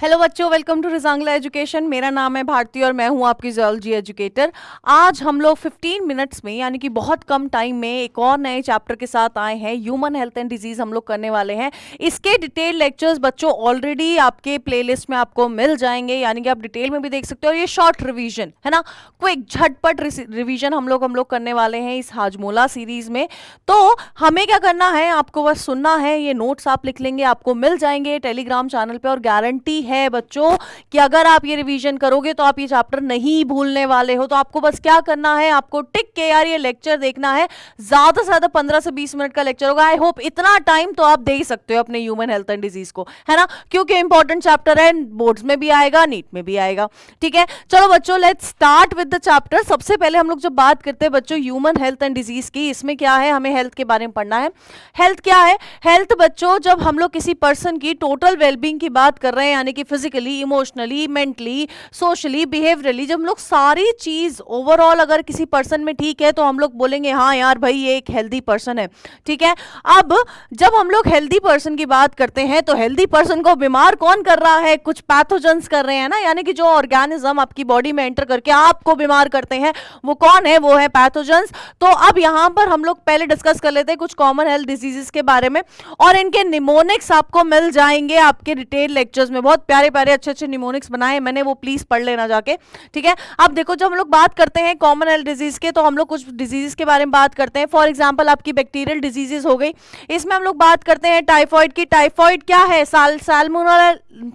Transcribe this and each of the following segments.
Hello बच्चों, welcome to Rezang La education. मेरा नाम है भारती और मैं हूं आपकी जूलॉजी एजुकेटर। आज हम लोग 15 मिनट्स में यानी कि बहुत कम टाइम में एक और नए चैप्टर के साथ आए हैं। ह्यूमन हेल्थ एंड डिजीज हम लोग करने वाले हैं। इसके डिटेल लेक्चर्स बच्चों ऑलरेडी आपके प्लेलिस्ट में आपको मिल जाएंगे, यानी कि आप डिटेल में भी देख सकते हो। और ये शॉर्ट रिविजन है ना, क्विक झटपट रिविजन हम लोग करने वाले हैं इस हाजमोला सीरीज में। तो हमें क्या करना है, आपको बस सुनना है। ये नोट्स आप लिख लेंगे, आपको मिल जाएंगे टेलीग्राम चैनल पे, और गारंटी है बच्चों कि अगर आप ये रिवीजन करोगे तो आप ये चैप्टर नहीं भूलने वाले हो। तो आपको बस क्या करना है, आपको टिक के यार ये लेक्चर देखना है। ज्यादा से ज्यादा 15 से 20 मिनट का लेक्चर होगा। आई होप इतना टाइम तो आप दे ही सकते हो अपने ह्यूमन हेल्थ एंड डिजीज को, है ना, क्योंकि इंपॉर्टेंट चैप्टर है, बोर्ड्स में भी आएगा, नीट में भी आएगा। ठीक है, चलो बच्चों let's start with the chapter. सबसे पहले हम लोग जब बात करते हैं बच्चों ह्यूमन हेल्थ एंड डिजीज की, इसमें क्या है, हमें हेल्थ के बारे में पढ़ना है। हेल्थ क्या है? हेल्थ बच्चों जब हम लोग किसी पर्सन की टोटल वेलबींग की बात कर रहे हैं, यानी कि physically, emotionally, mentally, socially, behaviourally, जब हम लोग सारी चीज ओवरऑल अगर किसी पर्सन में ठीक है तो हम लोग बोलेंगे हाँ यार भाई ये एक हेल्दी पर्सन है। ठीक है, अब जब हम लोग हेल्दी पर्सन की बात करते हैं तो हेल्दी पर्सन को बीमार कौन कर रहा है? कुछ पैथोजेंस कर रहे हैं ना, यानी कि जो ऑर्गेनिज्म आपकी बॉडी में एंटर करके आपको बीमार करते हैं वो कौन है? वो है पैथोजेंस। तो अब यहां पर हम लोग पहले डिस्कस कर लेते हैं कुछ कॉमन हेल्थ डिजीजेस के बारे में, और इनके निमोनिक्स आपको मिल जाएंगे आपके डिटेल लेक्चर्स में। बहुत प्यारे प्यारे अच्छे अच्छे निमोनिक्स बनाए मैंने, वो प्लीज पढ़ लेना जाके। ठीक है, अब देखो जब हम लोग बात करते हैं कॉमन हेल्थ डिजीज के तो हम लोग कुछ डिजीजेस के बारे में बात करते हैं। फॉर एग्जांपल आपकी बैक्टीरियल डिजीजेस हो गई, इसमें हम लोग बात करते हैं टाइफॉइड की। टाइफॉइड क्या है?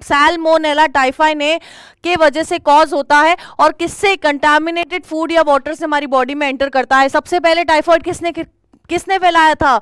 सैल्मोनेला टाइफाइने के वजह से कॉज होता है, और किससे? कंटामिनेटेड फूड या वाटर से हमारी बॉडी में एंटर करता है। सबसे पहले टाइफॉइड किसने फैलाया था?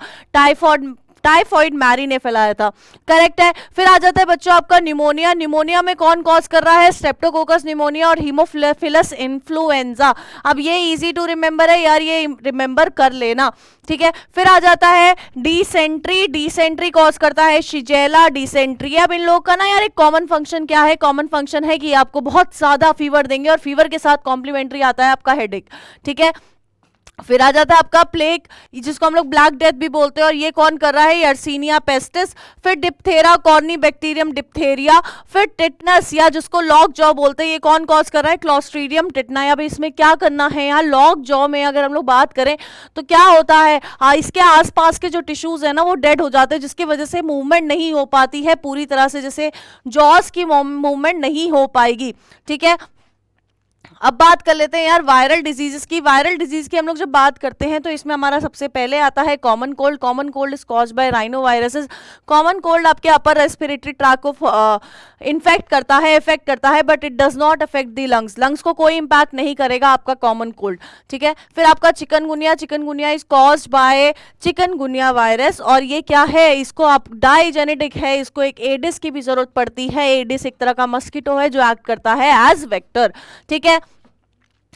टाइफॉइड मैरी ने फैलाया था, करेक्ट है। फिर आ जाता है बच्चों आपका निमोनिया। निमोनिया में कौन कॉज कर रहा है? स्ट्रेप्टोकोकस निमोनिया और हीमोफिलस इन्फ्लुएंजा। अब ये इजी टू रिमेंबर है यार, ये रिमेंबर कर लेना। ठीक है, फिर आ जाता है डिसेंट्री। डिसेंट्री कॉज करता है शिजेला डिसेंट्री। अब इन लोगों का ना यार एक कॉमन फंक्शन क्या है? कॉमन फंक्शन है कि आपको बहुत ज्यादा फीवर देंगे, और फीवर के साथ कॉम्प्लीमेंट्री आता है आपका हेडेक। ठीक है, फिर आ जाता है आपका प्लेग, जिसको हम लोग ब्लैक डेथ भी बोलते हैं, और ये कौन कर रहा है? Yersinia pestis. फिर डिप्थेरा कॉर्नीबैक्टीरियम डिप्थेरिया। फिर टिटनस या जिसको लॉक जॉ बोलते हैं, ये कौन कॉज कर रहा है? क्लॉस्ट्रीडियम टिटनाई। अब इसमें क्या करना है यार, लॉक जॉ में अगर हम लोग बात करें तो क्या होता है, इसके आसपास के जो टिश्यूज है ना वो डेड हो जाते हैं, जिसकी वजह से मूवमेंट नहीं हो पाती है पूरी तरह से, जैसे जॉस की मूवमेंट नहीं हो पाएगी। ठीक है, अब बात कर लेते हैं यार वायरल डिजीजेस की। वायरल डिजीज की हम लोग जब बात करते हैं तो इसमें हमारा सबसे पहले आता है common cold. Common cold is caused by rhino viruses. Common cold आपके अपर रेस्पिरेटरी ट्रैक को इन्फेक्ट करता है, इफेक्ट करता है, but it does not affect the lungs. Lungs को कोई इंपैक्ट नहीं करेगा आपका कॉमन कोल्ड। ठीक है, फिर आपका chikungunya. Chikungunya is caused by chikungunya virus, और ये क्या है? इसको आप डाइजेनेटिक है, इसको एक एडिस की भी जरूरत पड़ती है। एडिस एक तरह का मस्किटो है जो एक्ट करता है एज वेक्टर। ठीक है,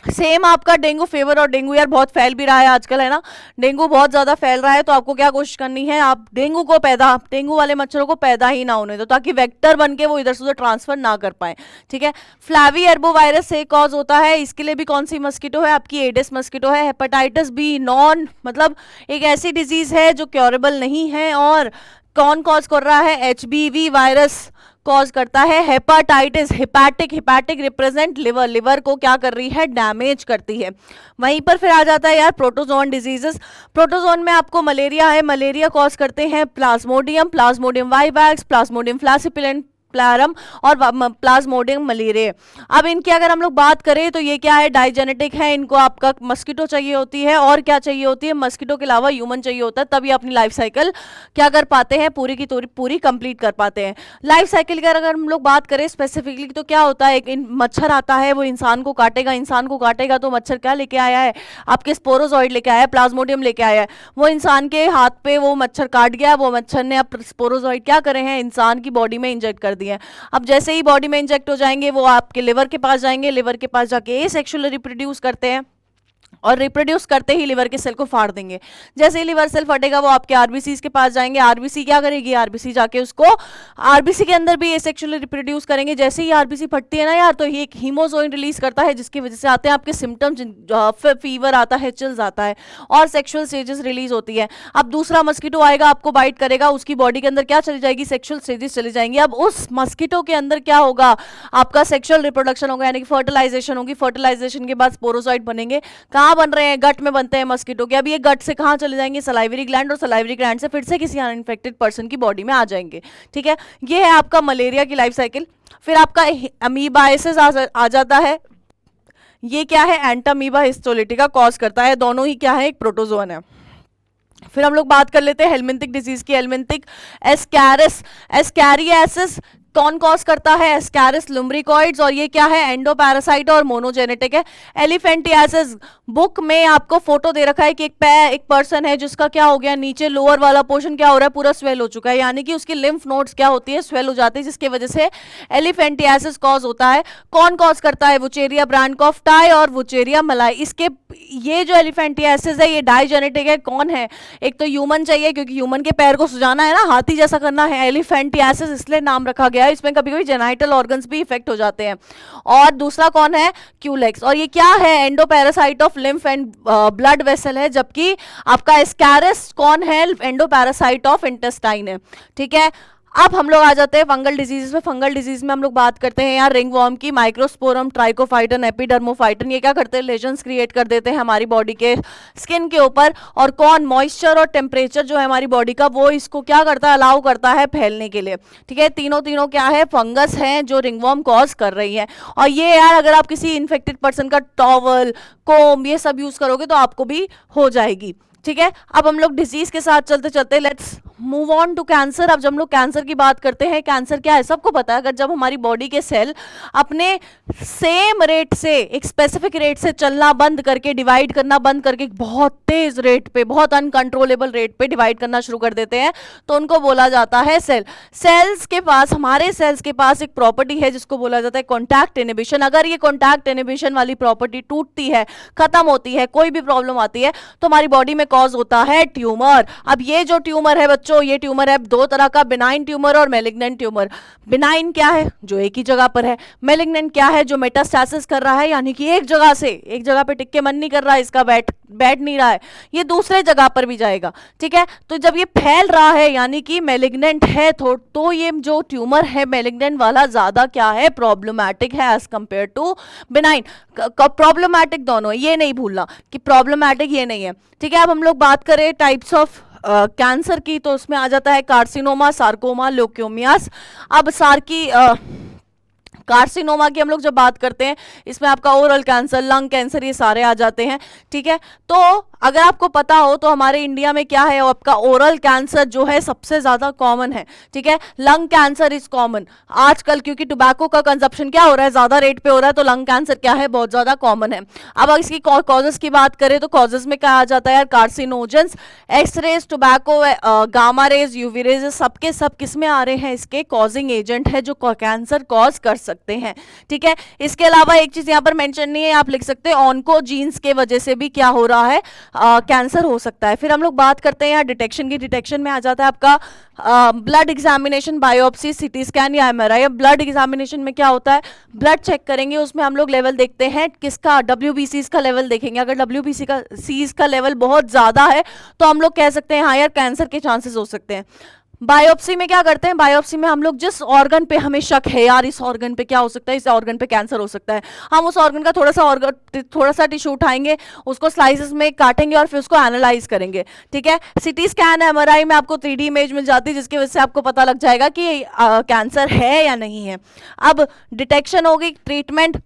सेम आपका डेंगू फीवर। और डेंगू यार बहुत फैल भी रहा है आजकल, है ना, डेंगू बहुत ज्यादा फैल रहा है। तो आपको क्या कोशिश करनी है, आप डेंगू वाले मच्छरों को पैदा ही ना होने दो, ताकि वेक्टर बन के वो इधर से उधर ट्रांसफर ना कर पाए। ठीक है, फ्लैवी एर्बो वायरस से कॉज होता है, इसके लिए भी कौन सी मस्किटो है? आपकी एडिस मस्किटो है। हेपेटाइटिस बी नॉन मतलब एक ऐसी डिजीज है जो क्योरेबल नहीं है, और कौन कॉज कर रहा है? एचबीवी वायरस कॉज करता है hepatitis. Hepatic represent liver. Liver को क्या कर रही है? डैमेज करती है। वहीं पर फिर आ जाता है यार प्रोटोजोन डिजीजेस। प्रोटोजोन में आपको मलेरिया है। मलेरिया कॉज करते हैं प्लाज्मोडियम वाइवैक्स, प्लाज्मोडियम फ्लैसिपिलेंट प्लारम और प्लाज्मोडियम मलेरिया। अब इनकी अगर हम लोग बात करें तो ये क्या है? डाइजेनेटिक है। इनको आपका मस्किटो चाहिए होती है, और क्या चाहिए होती है? मस्किटो के अलावा ह्यूमन चाहिए होता है, तभी अपनी लाइफ साइकिल क्या कर पाते हैं? पूरी की पूरी कंप्लीट कर पाते हैं। लाइफ साइकिल की अगर हम लोग बात करें स्पेसिफिकली तो क्या होता है? एक मच्छर आता है, वो इंसान को काटेगा तो मच्छर क्या लेके आया है? आपके स्पोरोजॉइड लेके आया है, प्लाज्मोडियम लेके आया है। वो इंसान के हाथ पे वो मच्छर काट गया, वो मच्छर ने अब स्पोरोजॉइड क्या करे हैं? इंसान की बॉडी में इंजेक्ट कर दिए। अब जैसे ही बॉडी में इंजेक्ट हो जाएंगे वो आपके लिवर के पास जाएंगे, लिवर के पास जाके सेक्सुअली रिप्रोड्यूस करते हैं। और रिप्रोड्यूस करते ही लिवर के सेल को फाड़ देंगे। जैसे ही लिवर सेल फटेगा वो आपके आरबीसी के पास जाएंगे, आरबीसी क्या करेगी, आरबीसी जाके उसको आरबीसी के अंदर भी एसेक्सुअली रिप्रोड्यूस करेंगे। जैसे ही आरबीसी फटती है ना यार, तो ये एक हीमोजोइन रिलीज करता है जिसकी वजह से आते हैं आपके सिम्टम्स, फीवर आता है, चिल्स आता है और सेक्सुअल स्टेजेस रिलीज होती है। अब दूसरा मस्कीटो आएगा, आपको बाइट करेगा, उसकी बॉडी के अंदर क्या चली जाएगी, सेक्सुअल स्टेजेस चली जाएंगी। अब उस मस्कीटो के अंदर क्या होगा, आपका सेक्सुअल रिप्रोडक्शन होगा, यानी कि फर्टिलाइजेशन होगी। फर्टिलाइजेशन के बाद स्पोरोसाइट बनेंगे। कहाँ बन रहे हैं, गट में बनते हैं मस्कीटो के। अब ये गट से कहाँ चले जाएंगे, सलाइवरी ग्लैंड, और सलाइवरी ग्लैंड से फिर से किसी अनइन्फेक्टेड पर्सन की बॉडी में आ जाएंगे। ठीक है, ये है आपका मलेरिया की लाइफ साइकिल। फिर आपका अमीबाइसिस आ जाता है। ये क्या है, एंटामीबा हिस्टोलिटिका कॉज करता है, दोनों ही क्या है, एक प्रोटोजोन है। फिर हम लोग बात कर लेते हैं हेलमिंथिक डिजीज की। हेलमिंथिक एस्कैरियासिस कौन कॉज करता है, एस्कैरिस लुम्ब्रिकॉइड्स, और ये क्या है, एंडोपैरासाइट और मोनोजेनेटिक है। एलिफेंटियासिस, बुक में आपको फोटो दे रखा है कि एक पर्सन है जिसका क्या हो गया, नीचे लोअर वाला पोर्शन क्या हो रहा है, पूरा स्वेल हो चुका है, यानी कि उसकी लिम्फ नोड्स क्या होती है, स्वेल हो जाती है, जिसकी वजह से एलिफेंटियासिस कॉज होता है। कौन कॉज करता है, वुचेरिया ब्रांडकॉफ्टाई और वुचेरिया मलाई। इसके ये जो एलिफेंटियासिस है ये डाइजेनेटिक है। कौन है, एक तो ह्यूमन चाहिए क्योंकि ह्यूमन के पैर को सुजाना है ना, हाथी जैसा करना है। एलिफेंटियासिस इसलिए नाम रखा गया है, इसमें कभी कभी जेनाइटल ऑर्गन्स भी इफेक्ट हो जाते हैं। और दूसरा कौन है, क्यूलेक्स, और ये क्या है, endoparasite of lymph and blood vessel है। जबकि आपका एस्कैरिस कौन है, एंडोपैरासाइट ऑफ इंटेस्टाइन है। ठीक है, अब हम लोग आ जाते हैं फंगल डिजीज में। फंगल डिजीज में हम लोग बात करते हैं यार रिंगवॉर्म की, माइक्रोस्पोरम, ट्राइकोफाइटन, एपिडर्मोफाइटन। ये क्या करते हैं, लेजन्स क्रिएट कर देते हैं हमारी बॉडी के स्किन के ऊपर। और कौन, मॉइस्चर और टेम्परेचर जो है हमारी बॉडी का, वो इसको क्या करता है, अलाउ करता है फैलने के लिए। ठीक है, तीनों क्या है, फंगस हैं जो रिंगवॉर्म कॉज कर रही है। और ये यार अगर आप किसी इन्फेक्टेड पर्सन का टॉवल, कोम, ये सब यूज करोगे तो आपको भी हो जाएगी। ठीक है, अब हम लोग डिजीज के साथ चलते चलते let's move on to cancer. अब जब हम लोग कैंसर की बात करते हैं, कैंसर क्या है सबको पता है, अगर जब हमारी बॉडी के सेल अपने सेम रेट से, एक स्पेसिफिक रेट से चलना बंद करके, डिवाइड करना बंद करके, बहुत तेज रेट पे, बहुत अनकंट्रोलेबल रेट पे डिवाइड करना शुरू कर देते हैं, तो उनको बोला जाता है सेल। सेल्स के पास, हमारे सेल्स के पास एक प्रॉपर्टी है जिसको बोला जाता है कॉन्टैक्ट इनहिबिशन। अगर ये कॉन्टैक्ट इनहिबिशन वाली प्रॉपर्टी टूटती है, खत्म होती है, कोई भी प्रॉब्लम आती है, तो हमारी बॉडी में कॉज होता है ट्यूमर। अब ये जो ट्यूमर है बच्चों, ये ट्यूमर है दो तरह का, बिनाइन ट्यूमर और मैलिग्नेंट ट्यूमर। बिनाइन क्या है, जो एक ही जगह पर है। मैलिग्नेंट क्या है, जो मेटास्टैसिस कर रहा है, यानी कि एक जगह पे टिक के मन नहीं कर रहा है, इसका बैठ नहीं रहा है, ये दूसरे जगह पर भी जाएगा। ठीक है, तो जब ये फैल रहा है यानी कि मैलिग्नेंट है, तो ये जो ट्यूमर है मैलिग्नेंट वाला ज्यादा क्या है, प्रॉब्लमैटिक है as compare to benign. Problematic दोनों, ये नहीं भूलना कि प्रॉब्लमैटिक ये नहीं है। ठीक है, अब हम लोग बात करें टाइप्स ऑफ कैंसर की, तो उसमें आ जाता है कार्सिनोमा, सार्कोमा, ल्यूकेमियास। अब कार्सिनोमा की हम लोग जब बात करते हैं, इसमें आपका ओरल कैंसर, लंग कैंसर, ये सारे आ जाते हैं। ठीक है, तो अगर आपको पता हो तो हमारे इंडिया में क्या है, आपका ओरल कैंसर जो है सबसे ज्यादा कॉमन है। ठीक है, लंग कैंसर इज कॉमन आजकल, क्योंकि टोबैको का कंजप्शन क्या हो रहा है, ज्यादा रेट पे हो रहा है, तो लंग कैंसर क्या है, बहुत ज्यादा कॉमन है। अब इसकी कॉजेस की बात करें तो कॉजेस में क्या आ जाता है यार, carcinogens, x rays, tobacco, gamma rays, UV rays, सबके सब किस में आ रहे हैं, इसके कॉजिंग एजेंट है जो कैंसर कॉज कर सकते हैं। ठीक है, इसके अलावा एक चीज यहाँ पर मेंशन नहीं है, आप लिख सकते हैं ऑन्को जीन्स के वजह से भी क्या हो रहा है, कैंसर हो सकता है। फिर हम लोग बात करते हैं यहाँ डिटेक्शन की। डिटेक्शन में आ जाता है आपका blood examination, biopsy, CT scan या एमआरआई। अब ब्लड एग्जामिनेशन में क्या होता है, ब्लड चेक करेंगे, उसमें हम लोग लेवल देखते हैं किसका, WBCs का लेवल देखेंगे। अगर WBCs का लेवल बहुत ज्यादा है तो हम लोग कह सकते हैं हाँ यार कैंसर के चांसेस हो सकते हैं। बायोप्सी में क्या करते हैं, बायोप्सी में हम लोग जिस ऑर्गन पे हमें शक है यार इस ऑर्गन पे क्या हो सकता है, इस ऑर्गन पे कैंसर हो सकता है, हम उस ऑर्गन का थोड़ा सा टिश्यू उठाएंगे, उसको स्लाइसेस में काटेंगे और फिर उसको एनालाइज करेंगे। ठीक है, सिटी स्कैन, एमआरआई में आपको 3D इमेज मिल जाती है जिसकी वजह से आपको पता लग जाएगा कि कैंसर है या नहीं है। अब डिटेक्शन होगी, ट्रीटमेंट,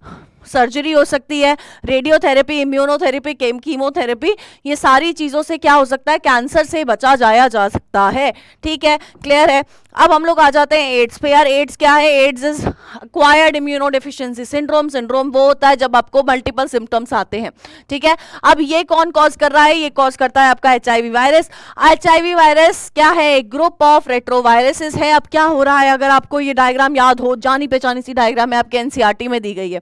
सर्जरी हो सकती है, रेडियोथेरेपी, इम्यूनोथेरेपी, कीमोथेरेपी, ये सारी चीज़ों से क्या हो सकता है, कैंसर से बचा जाया जा सकता है। ठीक है, क्लियर है। अब हम लोग आ जाते हैं एड्स पे। यार एड्स क्या है, AIDS is acquired immunodeficiency syndrome. Syndrome वो होता है जब आपको मल्टीपल सिम्टम्स आते हैं। ठीक है, अब ये कौन कॉज कर रहा है, ये कॉज करता है आपका HIV वायरस। HIV वायरस क्या है, एक ग्रुप ऑफ रेट्रोवायरसेस है। अब क्या हो रहा है, अगर आपको ये डायग्राम याद हो, जानी पहचानी सी डायग्राम है, आपके NCERT में दी गई है।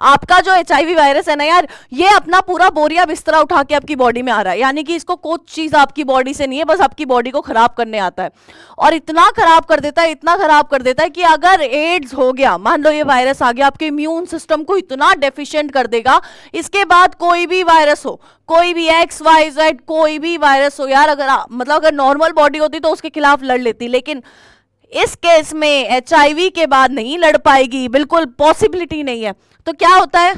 आपका जो HIV वायरस है ना यार, ये अपना पूरा बोरिया बिस्तरा उठा के आपकी बॉडी में आ रहा है, यानी कि इसको कुछ चीज आपकी बॉडी से नहीं है, बस आपकी बॉडी को खराब करने आता है। और इतना खराब कर देता है, इतना खराब कर देता है कि अगर एड्स हो गया, मान लो ये वायरस आ गया, आपके इम्यून सिस्टम को इतना डेफिशिएंट कर देगा, इसके बाद कोई भी वायरस हो, कोई भी XYZ कोई भी वायरस हो यार, अगर मतलब अगर नॉर्मल बॉडी होती तो उसके खिलाफ लड़ लेती, लेकिन इस केस में HIV के बाद नहीं लड़ पाएगी, बिल्कुल पॉसिबिलिटी नहीं है। तो क्या होता है,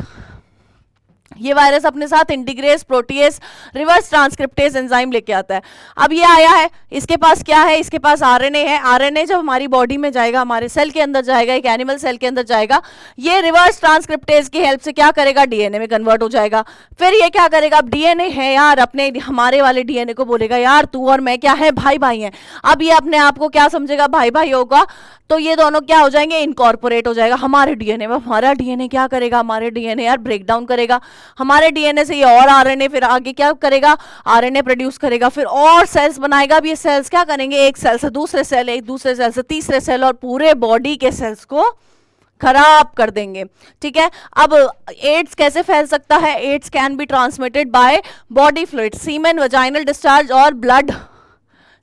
ये वायरस अपने साथ इंटीग्रेस, प्रोटीएस, रिवर्स ट्रांसक्रिप्टेज एंजाइम लेके आता है। अब ये आया है, इसके पास क्या है, इसके पास RNA है। RNA जब हमारी बॉडी में जाएगा, हमारे सेल के अंदर जाएगा, एक एनिमल सेल के अंदर जाएगा, ये रिवर्स ट्रांसक्रिप्टेज की हेल्प से क्या करेगा, DNA में कन्वर्ट हो जाएगा। फिर ये क्या करेगा, अब DNA है यार, अपने हमारे वाले DNA को बोलेगा यार तू और मैं क्या है, भाई भाई हैं। अब ये अपने आप को क्या समझेगा, भाई भाई होगा, तो ये दोनों क्या हो जाएंगे, इनकॉर्पोरेट हो जाएगा हमारे DNA में। हमारा DNA क्या करेगा, हमारे DNA यार ब्रेक डाउन करेगा, हमारे DNA से ये और RNA फिर आगे क्या करेगा, RNA प्रोड्यूस करेगा, फिर और सेल्स बनाएगा। अब ये सेल्स क्या करेंगे, एक सेल से दूसरे सेल, एक दूसरे सेल से तीसरे सेल, और पूरे बॉडी के सेल्स को खराब कर देंगे। ठीक है, अब एड्स कैसे फैल सकता है, AIDS can be transmitted by body fluid, semen, vaginal discharge और ब्लड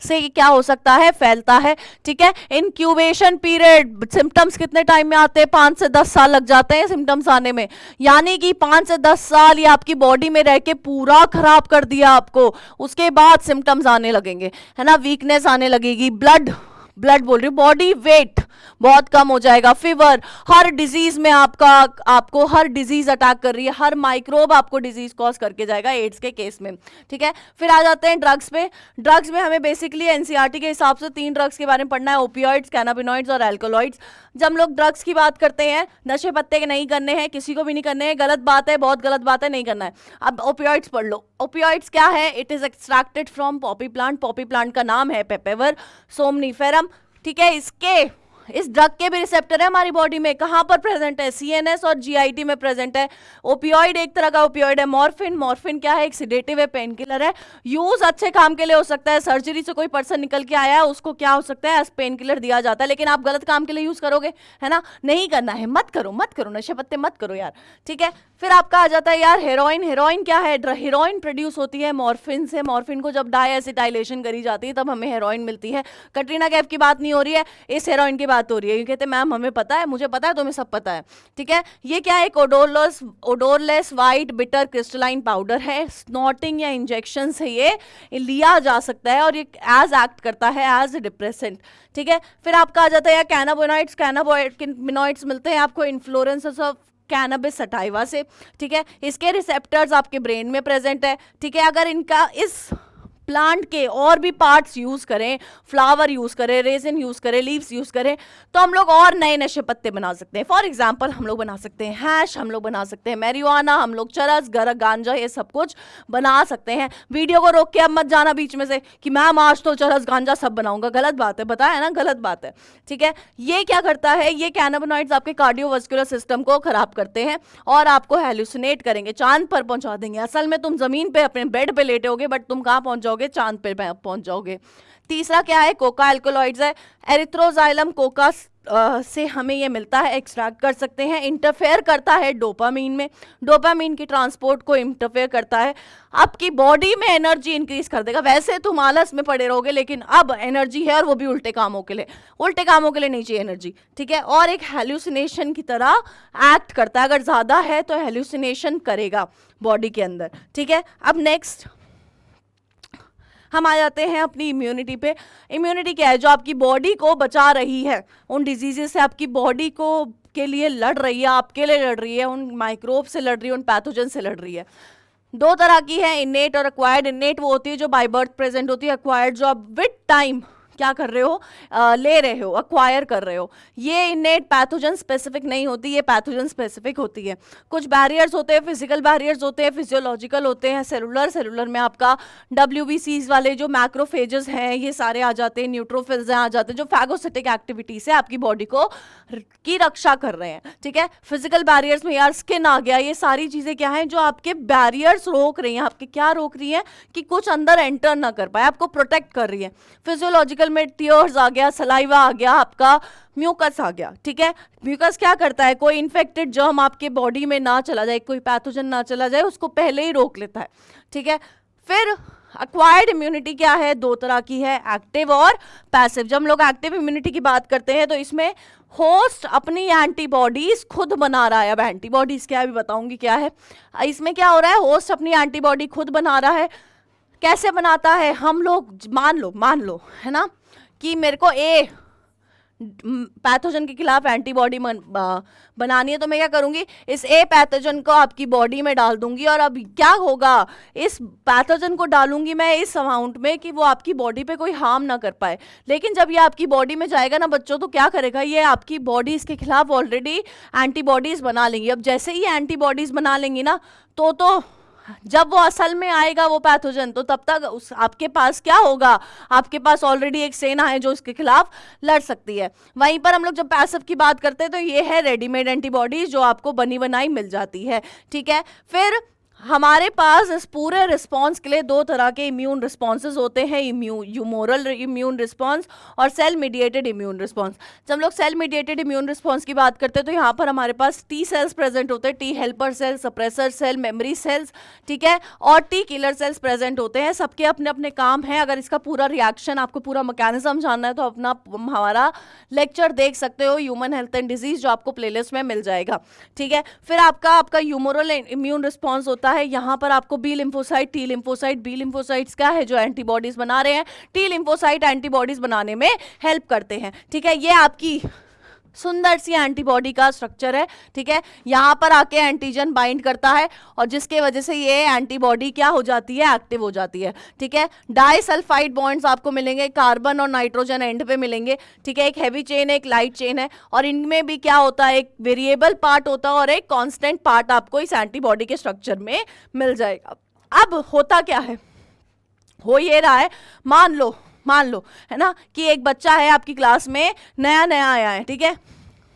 से क्या हो सकता है, फैलता है। ठीक है, इंक्यूबेशन पीरियड, सिम्टम्स कितने टाइम में आते हैं, 5 से 10 साल लग जाते हैं सिम्टम्स आने में, यानी कि 5 से 10 साल ये आपकी बॉडी में रह के पूरा खराब कर दिया आपको, उसके बाद सिम्टम्स आने लगेंगे, है ना, वीकनेस आने लगेगी, ब्लड बोल रही हूँ, बॉडी वेट बहुत कम हो जाएगा, फीवर, हर डिजीज में आपको हर डिजीज अटैक कर रही है, हर माइक्रोब आपको डिजीज कॉज करके जाएगा एड्स के केस में। ठीक है, फिर आ जाते हैं ड्रग्स पे। ड्रग्स में हमें बेसिकली NCERT के हिसाब से 3 ड्रग्स के बारे में पढ़ना है, ओपियोइड्स, कैनाबिनॉइड्स और एल्कोलॉइड्स। जब हम लोग ड्रग्स की बात करते हैं, नशे पत्ते नहीं करने हैं, किसी को भी नहीं करने हैं, गलत बात है, बहुत गलत बात है, नहीं करना है। अब ओपियोइड्स पढ़ लो। ओपियोइड्स क्या है, it is extracted from Poppy plant, Poppy plant का नाम है पेपेवर सोमनीफेरम। ठीक है, इस ड्रग के भी रिसेप्टर है हमारी बॉडी में, कहां पर प्रेजेंट है, CNS और GIT में प्रेजेंट है। ओपियोइड एक तरह का ओपियोइड है। मॉर्फिन क्या है, एक सिडेटिव है, पेन किलर है, यूज अच्छे काम के लिए हो सकता है, सर्जरी से कोई पर्सन निकल के आया है उसको क्या हो सकता है, एज पेन किलर दिया जाता है, लेकिन आप गलत काम के लिए यूज करोगे, है ना, नहीं करना है, मत करो नशे पत्ते मत करो यार। ठीक है, फिर आपका आ जाता है यार हेरोइन क्या है, हेरोइन प्रोड्यूस होती है मॉर्फिन से। मॉर्फिन को जब डायएसिटाइलेशन करी जाती है तब हमें हेरोइन मिलती है। कटरीना कैफ की बात नहीं हो रही है, इस हेरोइन की बात हो रही है। ये कहते हैं मैम हमें पता है, मुझे पता है, तुम्हें सब पता है। ठीक है, ये क्या है, एक odourless white bitter crystalline powder है, स्नॉटिंग या इंजेक्शन से ये लिया जा सकता है और ये एज एक्ट करता है एज डिप्रेसेंट। ठीक है, फिर आपका आ जाता है यार कैनाबिनॉइड्स मिलते हैं आपको इन्फ्लोरेंसेस ऑफ कैनबिस सटाइवा से। ठीक है, इसके रिसेप्टर्स आपके ब्रेन में प्रेजेंट है। ठीक है, अगर इनका इस प्लांट के और भी पार्ट्स यूज करें, फ्लावर यूज करें, रेजिन यूज करें, लीव्स यूज करें, तो हम लोग और नए नशे पत्ते बना सकते हैं। फॉर एग्जांपल हम लोग बना सकते हैं हैश, हम लोग बना सकते हैं मैरिजुआना, हम लोग चरस, गांजा, ये सब कुछ बना सकते हैं। वीडियो को रोक के अब मत जाना बीच में से कि मैम आज तो चरस गांजा सब बनाऊंगा, गलत बात है, बताया ना, गलत बात है। ठीक है, ये क्या करता है, ये कैनाबिनॉइड्स आपके कार्डियोवास्कुलर सिस्टम को खराब करते हैं और आपको हेलुसिनेट करेंगे, चांद पर पहुंचा देंगे। असल में तुम जमीन पे अपने बेड पे लेटे होगे, बट तुम कहां पहुंच जाओगे, चांद पे पहुंच जाओगे। तीसरा क्या है, कोका एल्कोलॉइड्स है। एरिथ्रोजाइलम कोका से हमें ये मिलता है, एक्सट्रैक्ट कर सकते हैं। इंटरफेयर करता है डोपामीन में, डोपामीन की ट्रांसपोर्ट को इंटरफेयर करता है, आपकी बॉडी में एनर्जी इंक्रीज कर देगा। वैसे तुम आलस में पड़े रहोगे, लेकिन अब एनर्जी है और वो भी उल्टे कामों के लिए नहीं चाहिए एनर्जी। ठीक है, और एक हेल्यूसिनेशन की तरह एक्ट करता है, अगर ज्यादा है तो हेल्यूसिनेशन करेगा बॉडी के अंदर। ठीक है, अब नेक्स्ट हम आ जाते हैं अपनी इम्यूनिटी पे। इम्यूनिटी क्या है, जो आपकी बॉडी को बचा रही है उन डिजीजेस से, आपकी बॉडी को के लिए लड़ रही है, आपके लिए लड़ रही है, उन माइक्रोब से लड़ रही है, उन पैथोजन से लड़ रही है। 2 तरह की है, इनेट और एक्वायर्ड। इनेट वो होती है जो बाय बर्थ प्रेजेंट होती है, एक्वायर्ड जो आप विद टाइम क्या कर रहे हो, ले रहे हो, अक्वायर कर रहे हो। ये इनेट पैथोजन स्पेसिफिक नहीं होती, ये पैथोजन स्पेसिफिक होती है। कुछ बैरियर्स होते हैं, फिजिकल बैरियर्स होते हैं, फिजियोलॉजिकल होते हैं, सेलुलर में आपका WBCs वाले जो मैक्रोफेजेस हैं ये सारे आ जाते हैं, न्यूट्रोफिल्स आ जाते हैं, जो फैगोसिटिक एक्टिविटी से आपकी बॉडी को की रक्षा कर रहे हैं। ठीक है, फिजिकल बैरियर्स में यार स्किन आ गया, ये सारी चीजें क्या हैं जो आपके बैरियर्स रोक रही हैं, आपके क्या रोक रही हैं कि कुछ अंदर एंटर ना कर पाए, आपको प्रोटेक्ट कर रही है। फिजियोलॉजिकल वेसिकल में टीयर्स आ गया, सलाइवा आ गया, आपका म्यूकस आ गया, ठीक है। म्यूकस क्या करता है, कोई इन्फेक्टेड जर्म आपके बॉडी में ना चला जाए, कोई पैथोजन ना चला जाए, उसको पहले ही रोक लेता है, ठीक है। फिर एक्वायर्ड इम्यूनिटी क्या है, दो तरह की है, एक्टिव और पैसिव। जब हम लोग एक्टिव इम्यूनिटी की बात करते हैं तो इसमें होस्ट अपनी एंटीबॉडीज खुद बना रहा है। अब एंटीबॉडीज क्या है भी बताऊंगी क्या है। इसमें क्या हो रहा है, होस्ट अपनी एंटीबॉडी खुद बना रहा है। कैसे बनाता है, हम लोग मान लो है ना कि मेरे को ए पैथोजन के खिलाफ एंटीबॉडी बनानी है, तो मैं क्या करूंगी, इस ए पैथोजन को आपकी बॉडी में डाल दूंगी, और अब क्या होगा, इस पैथोजन को डालूंगी मैं इस अमाउंट में कि वो आपकी बॉडी पे कोई हार्म ना कर पाए। लेकिन जब ये आपकी बॉडी में जाएगा ना बच्चों, तो क्या करेगा, ये आपकी बॉडी इसके खिलाफ ऑलरेडी एंटीबॉडीज बना लेंगी। अब जैसे ही एंटीबॉडीज बना लेंगी ना, तो जब वो असल में आएगा वो पैथोजन, तो तब तक उस आपके पास क्या होगा, आपके पास ऑलरेडी एक सेना है जो इसके खिलाफ लड़ सकती है। वहीं पर हम लोग जब पैसिव की बात करते हैं तो ये है रेडीमेड एंटीबॉडीज जो आपको बनी बनाई मिल जाती है, ठीक है। फिर हमारे पास इस पूरे रिस्पॉन्स के लिए दो तरह के इम्यून रिस्पॉन्सेज होते हैं, ह्यूमोरल इम्यून रिस्पॉन्स और सेल मीडिएटेड इम्यून रिस्पॉन्स। जब हम लोग सेल मीडिएटेड इम्यून रिस्पॉन्स की बात करते हैं तो यहाँ पर हमारे पास टी सेल्स प्रेजेंट होते हैं, T helper cell, suppressor cell, memory cells, ठीक है, और टी किलर सेल्स प्रेजेंट होते हैं। सबके अपने अपने काम हैं। अगर इसका पूरा रिएक्शन, आपको पूरा मैकेनिज्म जानना है तो अपना हमारा लेक्चर देख सकते हो, ह्यूमन हेल्थ एंड डिजीज, जो आपको प्लेलिस्ट में मिल जाएगा, ठीक है। फिर आपका ह्यूमोरल इम्यून रिस्पॉन्स होता है। यहां पर आपको B lymphocyte, T lymphocyte, B lymphocytes क्या है, जो एंटीबॉडीज बना रहे हैं, टी लिम्फोसाइट एंटीबॉडीज बनाने में हेल्प करते हैं, ठीक है। ये आपकी सुंदर सी एंटीबॉडी का स्ट्रक्चर है, ठीक है। यहां पर आके एंटीजन बाइंड करता है और जिसके वजह से ये एंटीबॉडी क्या हो जाती है, एक्टिव हो जाती है, ठीक है। डाइसल्फाइड बॉन्ड्स आपको मिलेंगे, कार्बन और नाइट्रोजन एंड पे मिलेंगे, ठीक है। एक हैवी चेन है, एक लाइट चेन है, और इनमें भी क्या होता है, एक वेरिएबल पार्ट होता है और एक कांस्टेंट पार्ट आपको इस एंटीबॉडी के स्ट्रक्चर में मिल जाएगा। अब होता क्या है, हो ये रहा है, मान लो है ना कि एक बच्चा है आपकी क्लास में, नया नया आया है, ठीक है।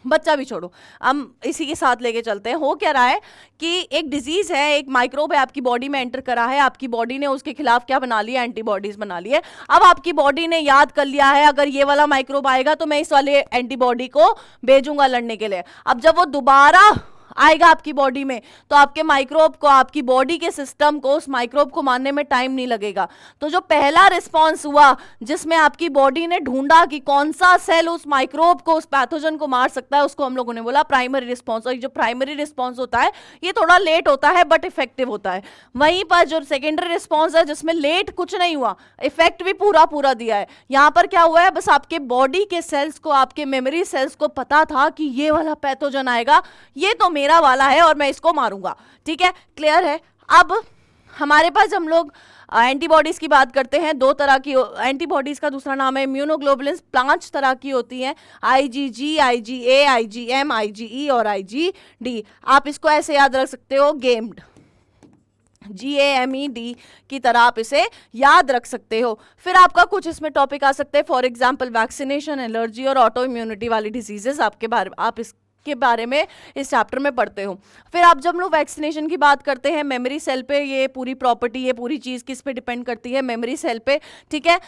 बच्चा भी छोड़ो, हम इसी के साथ लेके चलते हैं। हो क्या रहा है कि एक डिजीज है, एक माइक्रोब है, आपकी बॉडी में एंटर करा है, आपकी बॉडी ने उसके खिलाफ क्या बना लिया, एंटीबॉडीज बना ली है। अब आपकी बॉडी ने याद कर लिया है, अगर ये वाला माइक्रोब आएगा तो मैं इस वाले एंटीबॉडी को भेजूंगा लड़ने के लिए। अब जब वो दोबारा आएगा आपकी बॉडी में, तो आपके माइक्रोब को, आपकी बॉडी के सिस्टम को उस माइक्रोब को मारने में टाइम नहीं लगेगा। तो जो पहला रिस्पॉन्स हुआ, जिसमें आपकी बॉडी ने ढूंढा कि कौन सा सेल उस माइक्रोब को, उस पैथोजन को मार सकता है, उसको हम लोगों ने बोला प्राइमरी रिस्पॉन्स। और जो प्राइमरी रिस्पॉन्स होता है ये थोड़ा लेट होता है बट इफेक्टिव होता है। वहीं पर जो सेकेंडरी रिस्पॉन्स है, जिसमें लेट कुछ नहीं हुआ, इफेक्ट भी पूरा दिया है। यहां पर क्या हुआ है, बस आपके बॉडी के सेल्स को, आपके मेमोरी सेल्स को पता था कि ये वाला पैथोजन आएगा, ये तो मेरा वाला है और मैं इसको मारूंगा, ठीक है। क्लियर है। अब हमारे पास हम लोग एंटीबॉडीज की बात करते हैं, दो तरह की एंटीबॉडीज का दूसरा नाम है इम्यूनोग्लोबुलिन्स। 5 तरह की होती हैं, IgG, IgA, IgM, IgE और IgD। आप इसको ऐसे याद रख सकते हो, गेम्ड, GAMED की तरह आप इसे याद रख सकते हो। फिर आपका कुछ इसमें टॉपिक आ सकते हैं, फॉर एग्जाम्पल वैक्सीनेशन, एलर्जी और ऑटो इम्यूनिटी वाली डिजीजेस आप इसके बारे में इस चैप्टर में पढ़ते हो। फिर आप जब लोग वैक्सीनेशन की बात करते हैं, मेमोरी सेल पे ये पूरी प्रॉपर्टी, ये पूरी चीज़ किस पे डिपेंड करती है, मेमोरी सेल पे, ठीक है।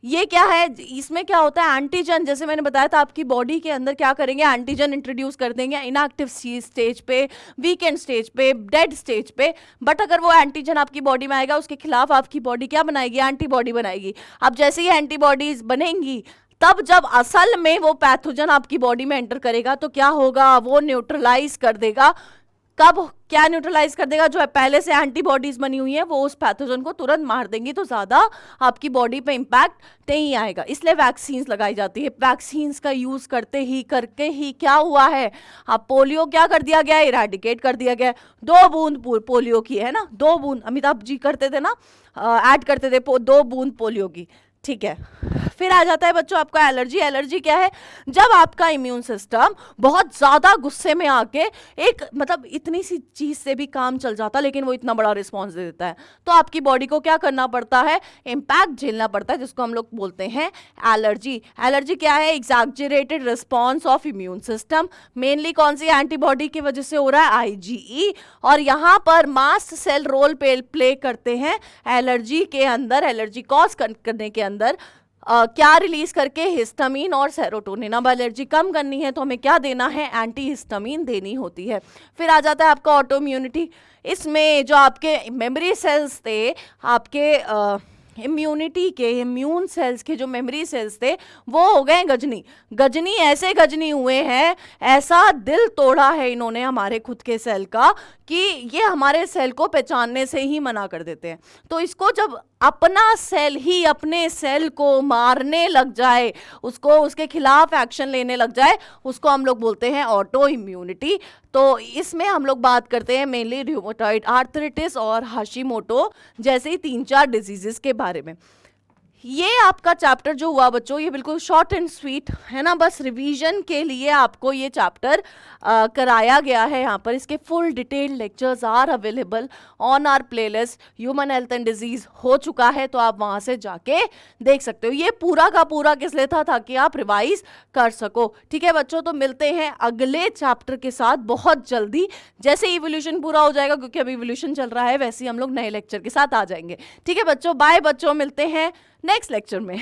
ये क्या है, इसमें क्या होता है, एंटीजन, जैसे मैंने बताया था, आपकी बॉडी के अंदर क्या करेंगे, एंटीजन इंट्रोड्यूस कर देंगे इनएक्टिव स्टेज पे, वीकेंड स्टेज पे, डेड स्टेज पे। बट अगर वो एंटीजन आपकी बॉडी में आएगा, उसके खिलाफ आपकी बॉडी क्या बनाएगी, एंटीबॉडी बनाएगी। अब जैसे ही एंटीबॉडीज बनेंगी, तब जब असल में वो पैथोजन आपकी बॉडी में एंटर करेगा तो क्या होगा, वो न्यूट्रलाइज कर देगा। कब क्या न्यूट्रलाइज कर देगा, जो पहले से एंटीबॉडीज बनी हुई है वो उस पैथोजन को तुरंत मार देंगी, तो ज्यादा आपकी बॉडी पे इंपैक्ट नहीं आएगा। इसलिए वैक्सीन्स लगाई जाती है। वैक्सीन्स का यूज करके ही क्या हुआ है, अब पोलियो क्या कर दिया गया, इरेडिकेट कर दिया गया। 2 बूंद पोलियो की है ना, 2 बूंद अमिताभ जी करते थे ना, ऐड करते थे 2 बूंद पोलियो की, ठीक है। फिर आ जाता है बच्चों आपका एलर्जी। एलर्जी क्या है, जब आपका इम्यून सिस्टम बहुत ज्यादा गुस्से में आके एक मतलब इतनी सी चीज से भी काम चल जाता, लेकिन वो इतना बड़ा रिस्पॉन्स दे देता है, तो आपकी बॉडी को क्या करना पड़ता है, इम्पैक्ट झेलना पड़ता है, जिसको हम लोग बोलते हैं एलर्जी। एलर्जी क्या है, exaggerated response of immune system. Mainly कौन सी एंटीबॉडी की वजह से हो रहा है, IgE। और यहाँ पर मास्ट सेल रोल प्ले करते हैं एलर्जी के अंदर, एलर्जी कॉज करने के अंदर। क्या रिलीज करके, हिस्टामिन और सेरोटोनिन। अब एलर्जी कम करनी है तो हमें क्या देना है, एंटी हिस्टामिन देनी होती है। फिर आ जाता है आपका ऑटो इम्यूनिटी। इसमें जो आपके मेमोरी सेल्स थे, आपके इम्यूनिटी के, इम्यून सेल्स के जो मेमोरी सेल्स थे वो हो गए गजनी। गजनी ऐसे गजनी हुए हैं, ऐसा दिल तोड़ा है इन्होंने हमारे खुद के सेल का कि ये हमारे सेल को पहचानने से ही मना कर देते हैं। तो इसको जब अपना सेल ही अपने सेल को मारने लग जाए, उसको उसके खिलाफ एक्शन लेने लग जाए, उसको हम लोग बोलते हैं ऑटो इम्यूनिटी। तो इसमें हम लोग बात करते हैं मेनली रूमेटॉइड आर्थराइटिस और हाशिमोटो जैसे ही 3-4 डिजीजेस के बारे में। ये आपका चैप्टर जो हुआ बच्चों, ये बिल्कुल शॉर्ट एंड स्वीट है ना, बस रिवीजन के लिए आपको ये चैप्टर कराया गया है यहाँ पर। इसके full detail lectures are available on our playlist, human health and disease हो चुका है, तो आप वहाँ से जाके देख सकते हो। ये पूरा का पूरा किस लिए था, ताकि आप रिवाइज कर सको। ठीक है बच्चों, तो मिलते हैं अगले चैप्टर के साथ बहुत जल्दी। जैसे इवोल्यूशन पूरा हो जाएगा, क्योंकि अभी इवोल्यूशन चल रहा है, वैसे ही हम लोग नए लेक्चर के साथ आ जाएंगे। ठीक है बच्चों, बाय बच्चों, मिलते हैं नेक्स्ट लेक्चर में।